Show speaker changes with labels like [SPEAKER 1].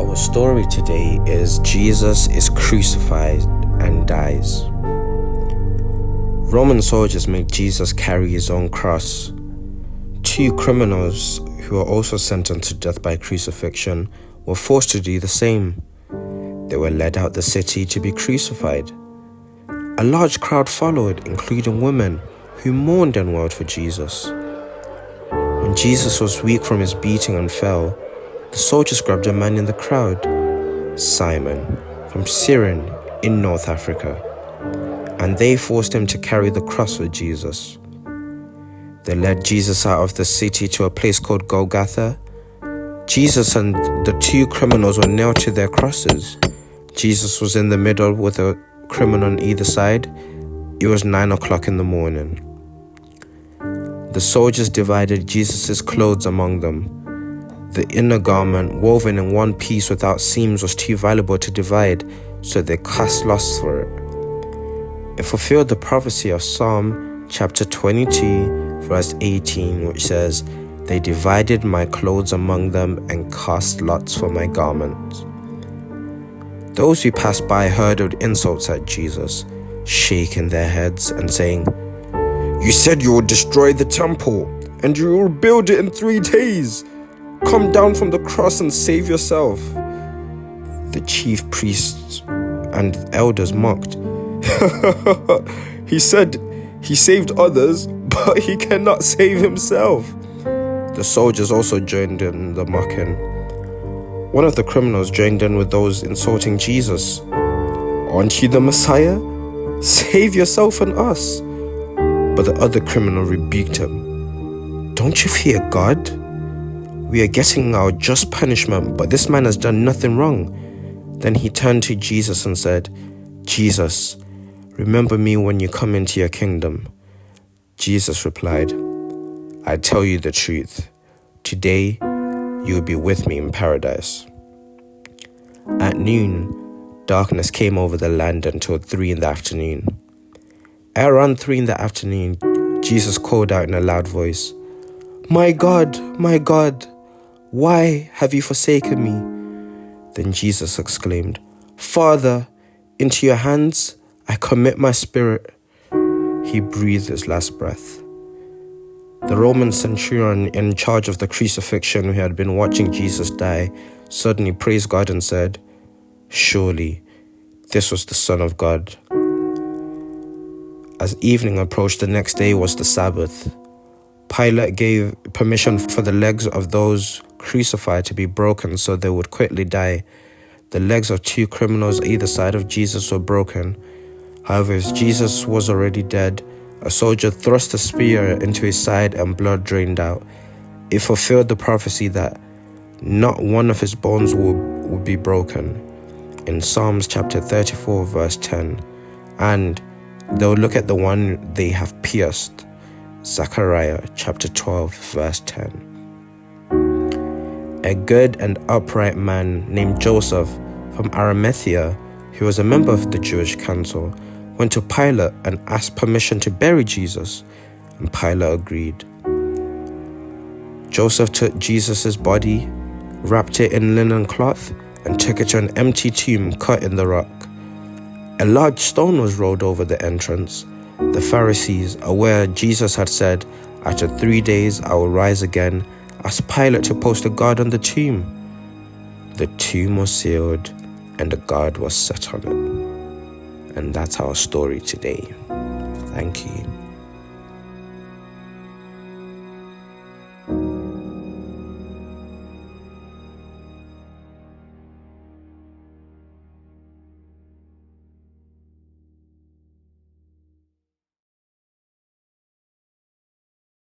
[SPEAKER 1] Our story today is Jesus is crucified and dies. Roman soldiers made Jesus carry his own cross. Two criminals who were also sentenced to death by crucifixion were forced to do the same. They were led out the city to be crucified. A large crowd followed, including women who mourned and wailed for Jesus. When Jesus was weak from his beating and fell, the soldiers grabbed a man in the crowd, Simon, from Cyrene in North Africa, and they forced him to carry the cross with Jesus. They led Jesus out of the city to a place called Golgotha. Jesus and the two criminals were nailed to their crosses. Jesus was in the middle with a criminal on either side. It was 9 o'clock in the morning. The soldiers divided Jesus' clothes among them. The inner garment, woven in one piece without seams, was too valuable to divide, so they cast lots for it. It fulfilled the prophecy of Psalm chapter 22, verse 18, which says, "They divided my clothes among them and cast lots for my garment." Those who passed by hurled insults at Jesus, shaking their heads and saying, "You said you would destroy the temple, and you will rebuild it in 3 days. Come down from the cross and save yourself." The chief priests and elders mocked. He said he saved others, but he cannot save himself. The soldiers also joined in the mocking. One of the criminals joined in with those insulting Jesus. "Aren't you the Messiah? Save yourself and us." But the other criminal rebuked him. "Don't you fear God? We are getting our just punishment, but this man has done nothing wrong." Then he turned to Jesus and said, "Jesus, remember me when you come into your kingdom." Jesus replied, "I tell you the truth. Today you will be with me in paradise." At noon, darkness came over the land until 3 in the afternoon. At around 3 in the afternoon, Jesus called out in a loud voice, my God, why have you forsaken me?" Then Jesus exclaimed, "Father, into your hands I commit my spirit." He breathed his last breath. The Roman centurion in charge of the crucifixion, who had been watching Jesus die, suddenly praised God and said, "Surely this was the Son of God." As evening approached, the next day was the Sabbath. Pilate gave permission for the legs of those crucified to be broken so they would quickly die. The legs of 2 criminals either side of Jesus were broken. However, as Jesus was already dead, a soldier thrust a spear into his side and blood drained out. It fulfilled the prophecy that not one of his bones would be broken in Psalms chapter 34, verse 10. And they'll look at the one they have pierced. Zechariah chapter 12, verse 10. A good and upright man named Joseph from Arimathea, who was a member of the Jewish council, went to Pilate and asked permission to bury Jesus, and Pilate agreed. Joseph took Jesus' body, wrapped it in linen cloth, and took it to an empty tomb cut in the rock. A large stone was rolled over the entrance. The Pharisees, aware Jesus had said, "After 3 days I will rise again," asked Pilate to post a guard on the tomb. The tomb was sealed and a guard was set on it. And that's our story today. Thank you.